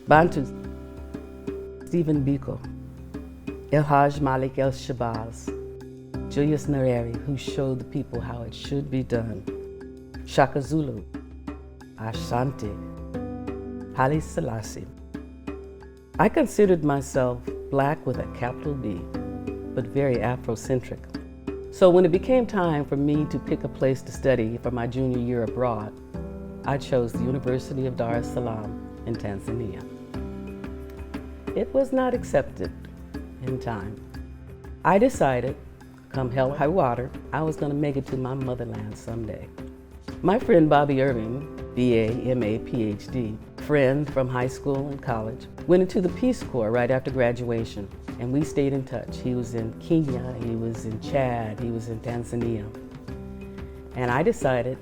Bantu, Stephen Biko, Elhaj Malik El Shabazz, Julius Nyerere, who showed the people how it should be done, Shaka Zulu, Ashanti, Haile Selassie. I considered myself Black with a capital B, but very Afrocentric. So when it became time for me to pick a place to study for my junior year abroad, I chose the University of Dar es Salaam in Tanzania. It was not accepted in time. I decided, come hell or high water, I was going to make it to my motherland someday. My friend Bobby Irving, BA, MA, PhD, friend from high school and college, went into the Peace Corps right after graduation, and we stayed in touch. He was in Kenya, he was in Chad, he was in Tanzania. And I decided,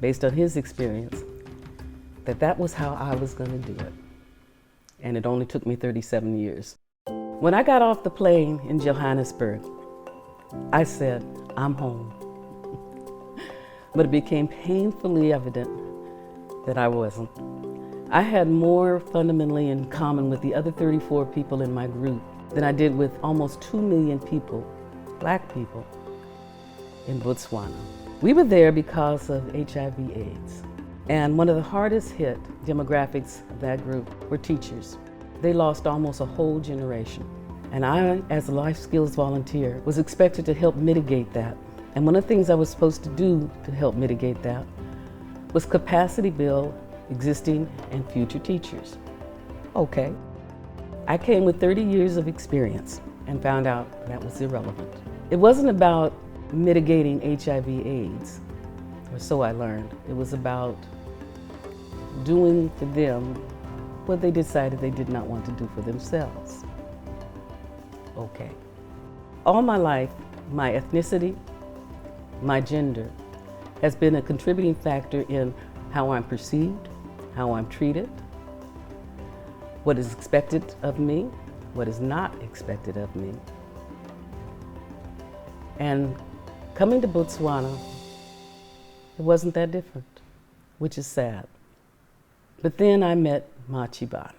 based on his experience, that that was how I was going to do it. And it only took me 37 years. When I got off the plane in Johannesburg, I said, I'm home. But it became painfully evident that I wasn't. I had more fundamentally in common with the other 34 people in my group than I did with almost 2 million people, Black people, in Botswana. We were there because of HIV/AIDS. And one of the hardest hit demographics of that group were teachers. They lost almost a whole generation. And I, as a life skills volunteer, was expected to help mitigate that. And one of the things I was supposed to do to help mitigate that was capacity build existing and future teachers. Okay. I came with 30 years of experience and found out that was irrelevant. It wasn't about mitigating HIV/AIDS, or so I learned. It was about doing for them what they decided they did not want to do for themselves. Okay. All my life, my ethnicity, my gender has been a contributing factor in how I'm perceived, how I'm treated, what is expected of me, what is not expected of me. And coming to Botswana, it wasn't that different, which is sad. But then I met Machibana.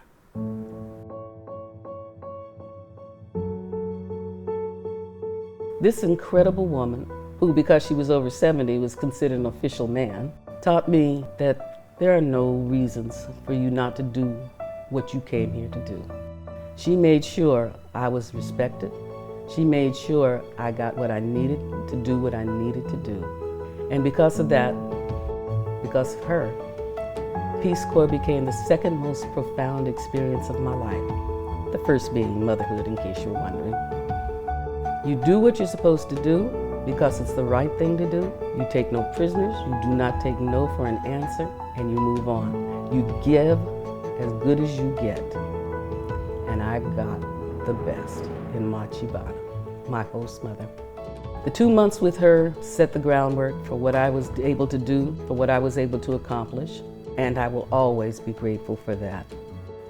This incredible woman, who because she was over 70 was considered an official man, taught me that there are no reasons for you not to do what you came here to do. She made sure I was respected. She made sure I got what I needed to do what I needed to do. And because of that, because of her, Peace Corps became the second most profound experience of my life. The first being motherhood, in case you're wondering. You do what you're supposed to do because it's the right thing to do. You take no prisoners, you do not take no for an answer, and you move on. You give as good as you get. And I got the best in Machibana, my host mother. The 2 months with her set the groundwork for what I was able to do, for what I was able to accomplish, and I will always be grateful for that.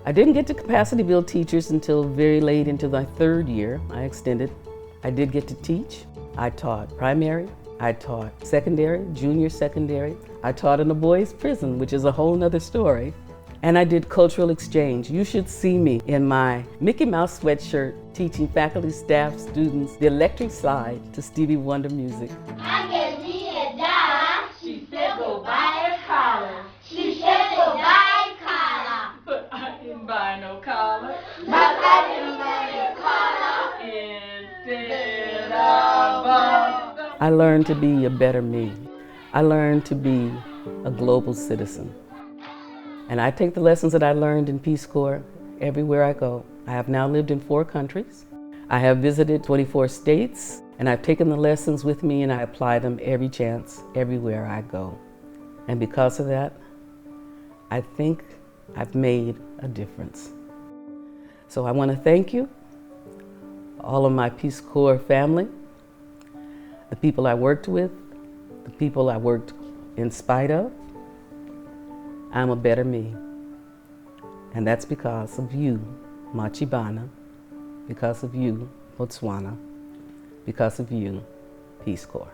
I didn't get to capacity build teachers until very late into my 3rd year. I extended. I did get to teach. I taught primary, I taught secondary, junior secondary. I taught in a boys' prison, which is a whole nother story. And I did cultural exchange. You should see me in my Mickey Mouse sweatshirt teaching faculty, staff, students the electric slide to Stevie Wonder music. I gave me a dime. She said go buy a collar. She said go buy a collar. But I didn't buy no collar. But I didn't buy a collar. Instead of I learned to be a better me. I learned to be a global citizen. And I take the lessons that I learned in Peace Corps everywhere I go. I have now lived in 4 countries. I have visited 24 states, and I've taken the lessons with me and I apply them every chance, everywhere I go. And because of that, I think I've made a difference. So I want to thank you, all of my Peace Corps family, the people I worked with, the people I worked in spite of. I'm a better me. And that's because of you, Machibana, because of you, Botswana, because of you, Peace Corps.